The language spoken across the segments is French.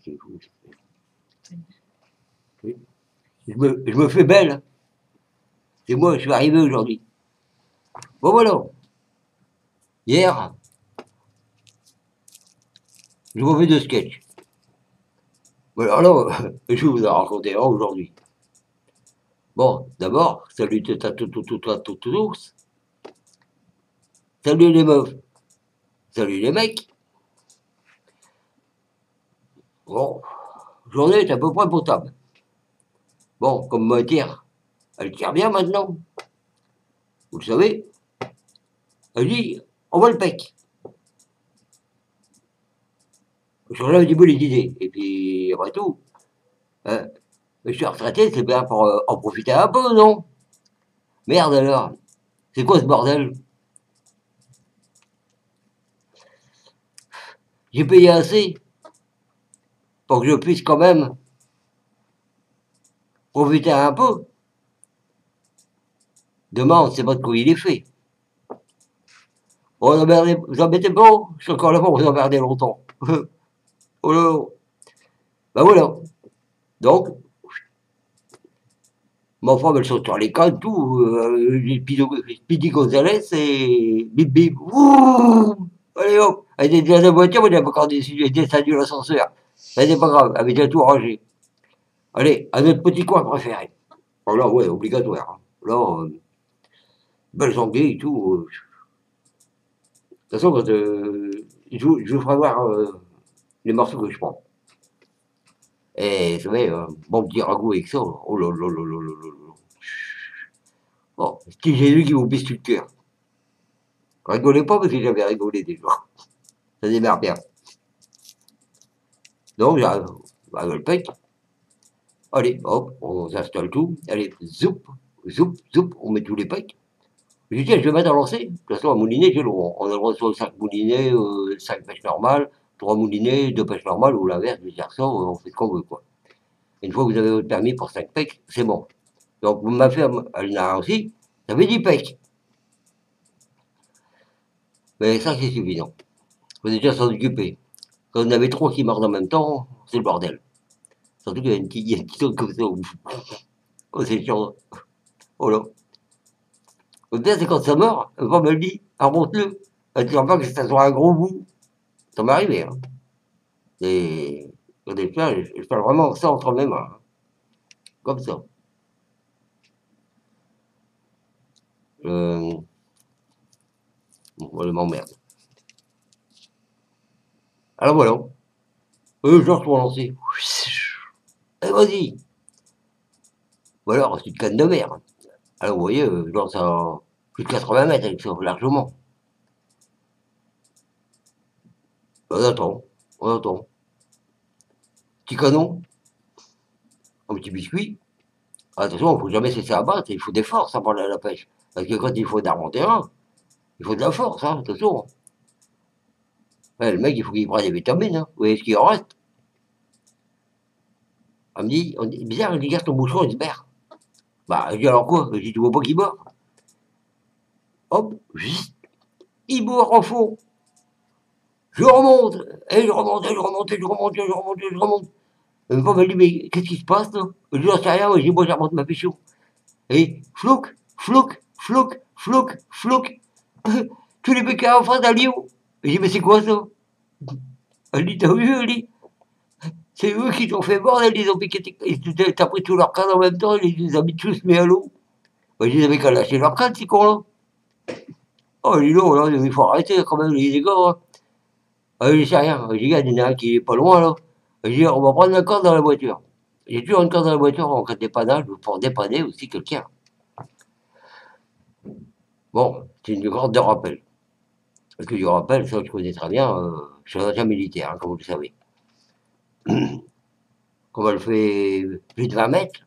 c'est fou. Oui. Je me fais belle. C'est moi, je suis arrivé aujourd'hui. Bon, voilà. Hier, je refais de sketch. Voilà, alors, je vais vous en raconter un aujourd'hui. Bon, d'abord, salut tous. Salut les meufs. Salut les mecs. Bon, journée est à peu près potable. Bon, comme matière, elle tire bien maintenant. Vous le savez. Elle dit, on voit le pec. Je change un petit peu les idées. Et puis, après tout, hein, je suis retraité, c'est bien pour en profiter un peu, non? Merde alors. C'est quoi ce bordel? J'ai payé assez pour que je puisse quand même profiter un peu. Demain, on ne sait pas de quoi il est fait. Bon, vous embêtez pas, je suis encore là pour vous emmerder longtemps. Oh là. Ben voilà. Donc, ma femme, elle saute sur les cannes, tout. Speedy Gonzalez et bip bip. Ouh, allez hop. Elle était dans la voiture, mais elle avait encore descendu l'ascenseur. Mais c'est pas grave, elle avait déjà tout rangé. Allez, à notre petit coin préféré. Oh là, ouais, obligatoire. Là, belles anglais et tout. De toute façon, quand je vous ferai voir les morceaux que je prends. Et vous savez, bon petit ragoût avec ça. Oh là là là là là là là. Bon, c'est Jésus qui vous pisse le cœur. Rigolez pas parce que j'avais rigolé déjà. Ça démarre bien. Donc, j'arrive à le pec. Allez, hop, on s'installe tout. Allez, zoup, zoup, zoup, on met tous les pecs. Je dis, tiens, je vais mettre à lancer. De toute façon, à mouliner, j'ai le droit. On a le droit de faire 5 moulinets, 5 pêches normales, 3 moulinets, 2 pêches normales, ou l'inverse, je veux dire ça, on fait ce qu'on veut, quoi. Une fois que vous avez votre permis pour 5 pecs, c'est bon. Donc, ma ferme, elle n'a aussi, ça fait 10 pecs. Mais ça, c'est suffisant. Il faut déjà s'en occuper. Quand vous en avez 3 qui mordent en même temps, c'est le bordel. Surtout qu'il y a une petite truc comme ça. Oh, c'est chiant. Oh là. Le pire, c'est quand ça mord, elle me le dit, remonte-le. Elle ne dit pas que ça soit un gros bout. Ça m'est arrivé, hein. Et quand des fois, je parle vraiment ça entre mes mains. Hein. Comme ça. Bon, je m'emmerde. Alors voilà. Georges pour lancer. Et vas-y. Ou alors, c'est une canne de mer. Alors, vous voyez, je lance à plus de 80 mètres avec ça, largement. On attend. On attend. Petit canon. Un petit biscuit. Attention, il ne faut jamais se laisser abattre. Il faut des forces pour la pêche. Parce que quand il faut d'armes en terrain, il faut de la force, hein, attention. Ouais, le mec, il faut qu'il prenne des vitamines. Hein. Vous voyez ce qu'il en reste? Elle me dit, bizarre, il dit, garde ton bouchon, il se perd. Bah, je dis alors quoi? Je dis, tu vois pas qu'il boit? Hop, juste, il boit en fond. Je remonte, et je remonte, et je remonte, et je remonte, et je remonte, et je remonte. Et une fois, elle me dit, mais qu'est-ce qui se passe là? Je dis, j'en sais rien, je dis, moi, je remonte ma pécho. Et flouk, flouk, flouk, flouk, flouk. Tous les mecs en face d'un lion. Je dis, mais c'est quoi ça? Elle dit, t'as vu, elle dit, c'est eux qui t'ont fait mordre, ils ont piqué, t'as pris tous leurs cannes en même temps, ils les ont mis tous mis à l'eau. Je dis, ils avaient qu'à lâcher leurs cannes, ces cons-là. Oh, dis donc, là, il faut arrêter quand même, les gars. Hein. Je sais rien. Je dis, il y en a un qui est pas loin, là. Je dis, on va prendre la corde dans la voiture. J'ai toujours une corde dans la voiture en cas de dépannage pour dépanner aussi quelqu'un. Bon, c'est une corde de rappel. Parce que je rappelle, ça je connais très bien, je suis un agent militaire, hein, comme vous le savez. Comme elle fait plus de 20 mètres.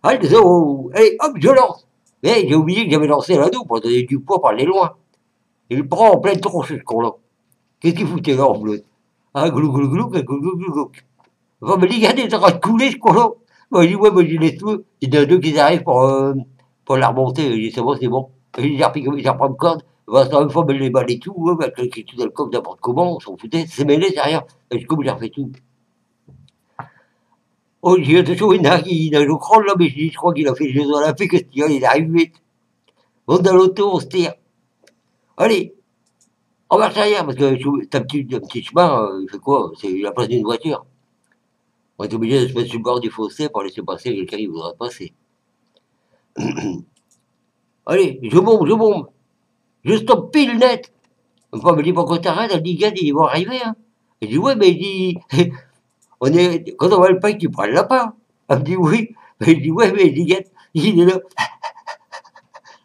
Allez, allez, hop, je lance. Mais j'ai oublié que j'avais lancé l'anneau pour donner du poids pour aller loin. Il prend en pleine tronche, ce con-là. Qu'est-ce qu'il foutait là en bleu? Un glou glou glou, un glou glou glou glou. Enfin, me dit, regardez, il est en train de couler ce con-là. Moi, je dis, ouais, moi, je laisse-le. Il y en a deux qui arrivent pour la remonter. Je dis, c'est bon, c'est bon. Je dis, j'ai repris une corde. Vincent, une fois, mais les balles et tout, ouais, avec l'écriture d'alcool, n'importe comment, on s'en foutait, c'est mêlé, c'est rien. Et comme j'ai refait tout. Oh, j'ai attention, il nage au crawl, là, mais je crois qu'il a fait les Jeux Olympiques, ce il est arrivé vite. On est dans l'auto, on se tire. Allez, en marche arrière, parce que t'as un petit chemin, il fait quoi? C'est la place d'une voiture. On est obligé de se mettre sur le bord du fossé pour laisser passer quelqu'un qui voudrait passer. Allez, je bombe. Je stoppe pile net. Une fois, elle me dit, pourquoi t'arrêtes? Elle dit, gars, ils vont arriver, hein. Je dis, ouais, mais il dit, quand on voit le pain, tu prends le lapin. Elle me dit, oui. Je dis, ouais, mais il dit, gars, il est là.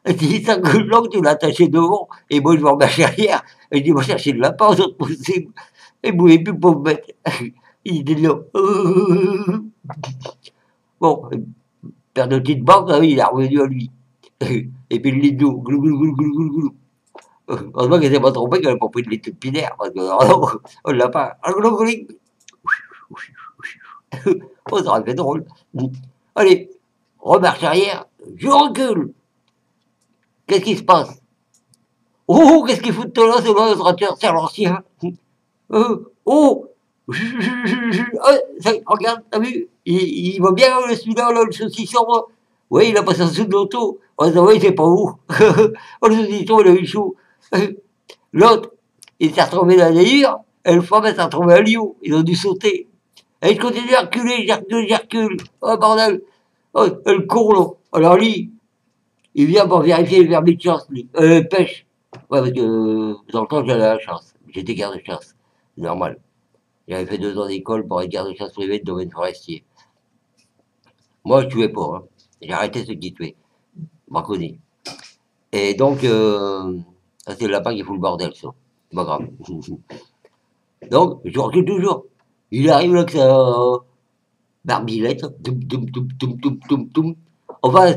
Elle dit, ça que long, tu l'as attaché devant. Et moi, je vais en marcher arrière. Elle dit, va chercher le lapin, aux autres possible. Et vous voulez plus pour me mettre. Il était là. Bon, père de petite banque, là, il est revenu à lui. Et puis le lit d'eau, glou, glou, glou, glou, glou, glou. Heureusement qu'elle s'est pas trompée, qu'elle n'a pas pris de litre de pinaire, parce que on l'a pas. Oh, ça aurait fait drôle. Allez, remarche arrière, je recule. Qu'est-ce qui se passe? Oh, qu'est-ce qu'il fout de toi là, c'est moi, c'est l'ancien. Oh, regarde, t'as vu? Il va bien celui-là, le saucisson. Oui, il a passé en dessous de l'auto. On se dit, il sait pas où. Le saucisson, il a eu chaud. L'autre, il s'est retrouvé dans la délire. Et le femme, elle s'est retrouvée à Lyon. Ils ont dû sauter. Et je continue à reculer, je recule. Oh, bordel. Oh, le con, là. Alors, lui, il vient pour vérifier le permis de chasse, lui. Pêche. Ouais, parce que dans le temps, j'allais à la chasse. J'étais garde de chasse. C'est normal. J'avais fait 2 ans d'école pour être garde de chasse privée de domaine forestier. Moi, je tuais pas. Hein. J'ai arrêté ceux qui tuaient. Braconnier. Et donc, c'est le lapin qui fout le bordel, ça. C'est pas grave. Donc, je recule toujours. Il arrive là que sa barbilette. Enfin,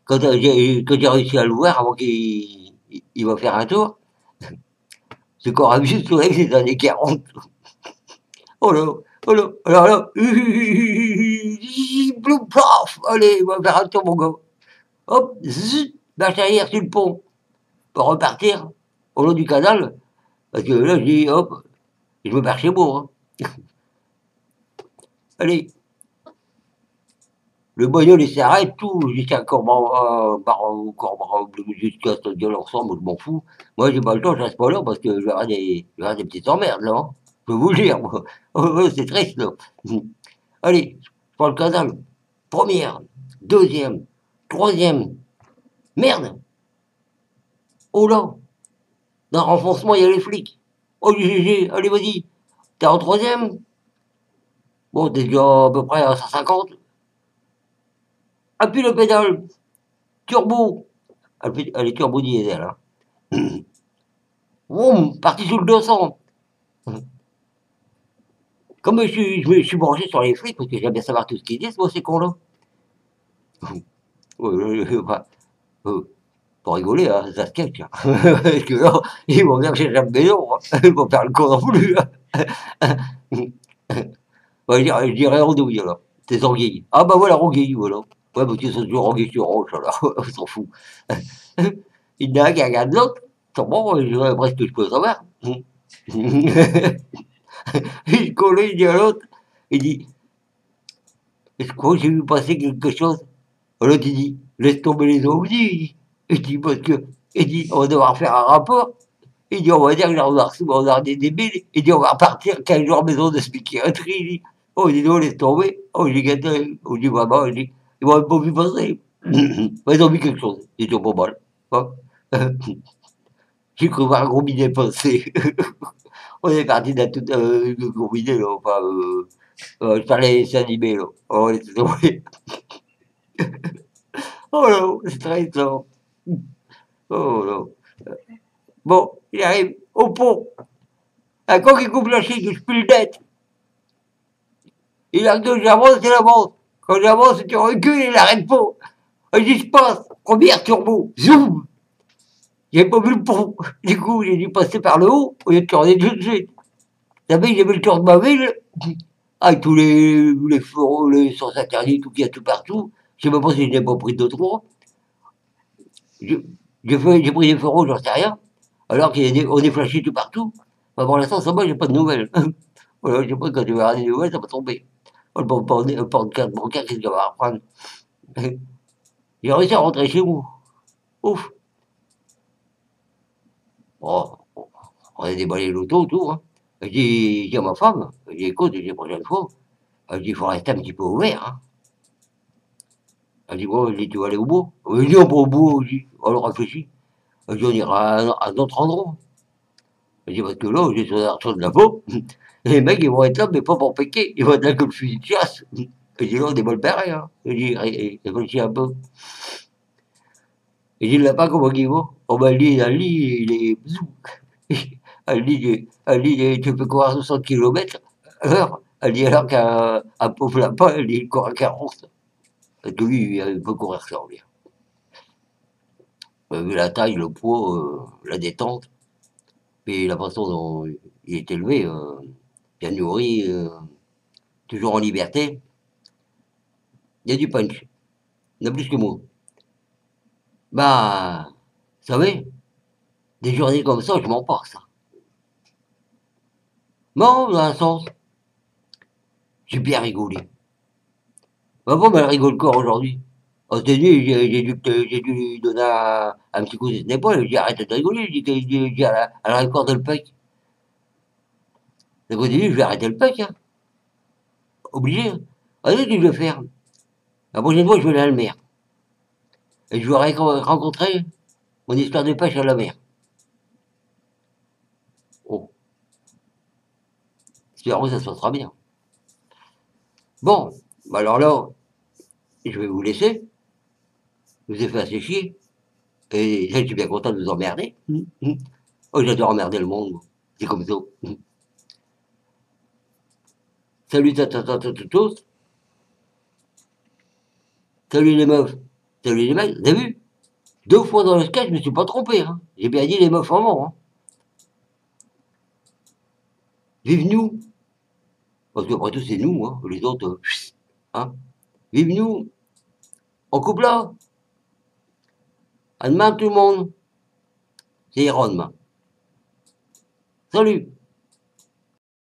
quand j'ai réussi à le voir avant qu'il va faire un tour, c'est qu'on a vu le soleil des années 40. Oh là, oh là, alors là, bloum, plaf, allez, on va faire un tour, mon gars. Hop, zut, marche arrière sur le pont, pour repartir au long du canal, parce que là, je dis, hop, je me pars chez moi. Hein. Allez, le bagnole, il s'arrête, tout, jusqu'à jusqu'à ce gueule ensemble, je m'en fous. Moi, j'ai pas le temps, je reste pas là, parce que je vais avoir des petites emmerdes, là. Hein. Je peux vous le dire, moi. C'est triste, là. Allez, je prends le canal. Première, deuxième, troisième. Merde! Oh là! Dans le renfoncement, il y a les flics. Oh, GG, allez, vas-y. T'es en troisième? Bon, t'es déjà à peu près à 150. Appuie le pédale. Turbo. Elle est turbo diesel, hein. Boum, parti sous le 200. Comme je suis branché sur les flics, parce que j'aime bien savoir tout ce qu'ils disent, moi, ces cons-là. Pour rigoler, hein, ça sketch. Hein. Parce que là, ils vont dire que j'ai jamais maison. Hein. Ils vont faire le con non plus. Hein. Ouais, je dirais andouille, alors. C'est anguilles. Ah bah voilà, anguilles, voilà. Ouais, parce qu'ils sont toujours anguilles sur roche, alors. On s'en fout. Il y en a un qui regarde l'autre. Sûrement, je dirais presque que je peux savoir. Il colle, il dit à l'autre. Il dit, est-ce que j'ai vu passer quelque chose? L'autre, il dit, laisse tomber les ovnis. Il dit, parce que, il dit, on va devoir faire un rapport. Il dit, on va dire que on a des débiles. Il dit, on va repartir 15 jours en maison de psychiatrie. Il dit, oh, il dit, non, laisse tomber. Oh, j'ai gâté. Oh, il dit, vraiment, il dit, ils m'ont même pas vu passer. Ils ont vu quelque chose. Ils étaient pas mal. Hein. J'ai cru voir un gros bidet passer. On est parti d'un tout gros bidet, là. Enfin, je parlais des animés, là. Oh, laisse tomber. Oh là, c'est très ça. Oh là. Bon, il arrive au pont. Un con qui coupe la chic, je pue le net. Il a que j'avance, il avance. Quand j'avance, tu recules, il n'arrête pas. Et j'y se passe. Première turbo. Zoom. J'ai pas vu le pont. Du coup, j'ai dû passer par le haut au lieu de tourner tout de suite. D'abord, j'ai vu le tour de ma ville. Avec tous les feux, les sens interdits, tout qu'il y a tout partout. Je sais même pas si je n'ai pas pris d'autres. J'ai pris des feux rouges, j'en sais rien. Alors qu'on est flashé tout partout. Enfin, pour l'instant, ça va, j'ai pas de nouvelles. Voilà, je sais pas, quand tu verras des nouvelles, ça va tomber. Oh, le porte-carte bancaire, qu'est-ce qu'il va apprendre? J'ai réussi à rentrer chez vous. Ouf. Bon, on a déballé l'auto, tout, hein. J'ai dit à ma femme, j'ai dit, écoute, j'ai dit, la prochaine fois, elle dit, il faut rester un petit peu ouvert, hein. Elle dit, bon, je dis, tu vas aller au bout? Elle dit, on va au bout, je dis, alors réfléchis. Elle dit, on ira à un autre endroit. Elle dit, parce que là, j'ai sur l'argent de la peau, et les mecs, ils vont être là, mais pas pour piquer, ils vont être là comme le fusil de chasse. Elle dit, là, on est mal barré, hein. Elle dit, réfléchis un peu. Elle dit, là pas comment il va? Oh, ben, lui, il est bzou. Elle dit, tu peux courir à 60 km/h. Elle dit, alors qu'un pauvre lapin, elle dit, il court à 40. Parce que lui, il peut courir sans bien. Vu la taille, le poids, la détente, et la façon dont il est élevé, bien nourri, toujours en liberté, il y a du punch. Il y en a plus que moi. Bah, vous savez, des journées comme ça, je m'en passe. Non, dans un sens, j'ai bien rigolé. Ma femme, elle rigole encore aujourd'hui. Oh, cette nuit, j'ai dû lui donner un petit coup de l'épaule. J'ai dit, arrête de rigoler. J'ai dit, elle a encore de le pec. Donc, au début, je vais arrêter le pec, hein. Obligé, hein. Allez, qu'est-ce que je vais faire? La prochaine fois, je vais aller à la mer. Et je vais rencontrer mon histoire de pêche à la mer. Oh, espérons que ça se passera bien. Bon, bah alors là, je vais vous laisser. Je vous ai fait assez chier. Et je suis bien content de vous emmerder. Oh, j'adore emmerder le monde. C'est comme ça. Salut, tous. Salut les meufs. Salut les mecs. Vous avez vu? 2 fois dans le sketch, je me suis pas trompé, hein. J'ai bien dit les meufs en mort, hein. Vive nous. Parce qu'après tout, c'est nous, hein. Les autres, hein. Vive nous. On coupe là. À demain tout le monde. C'est Iron, demain. Salut.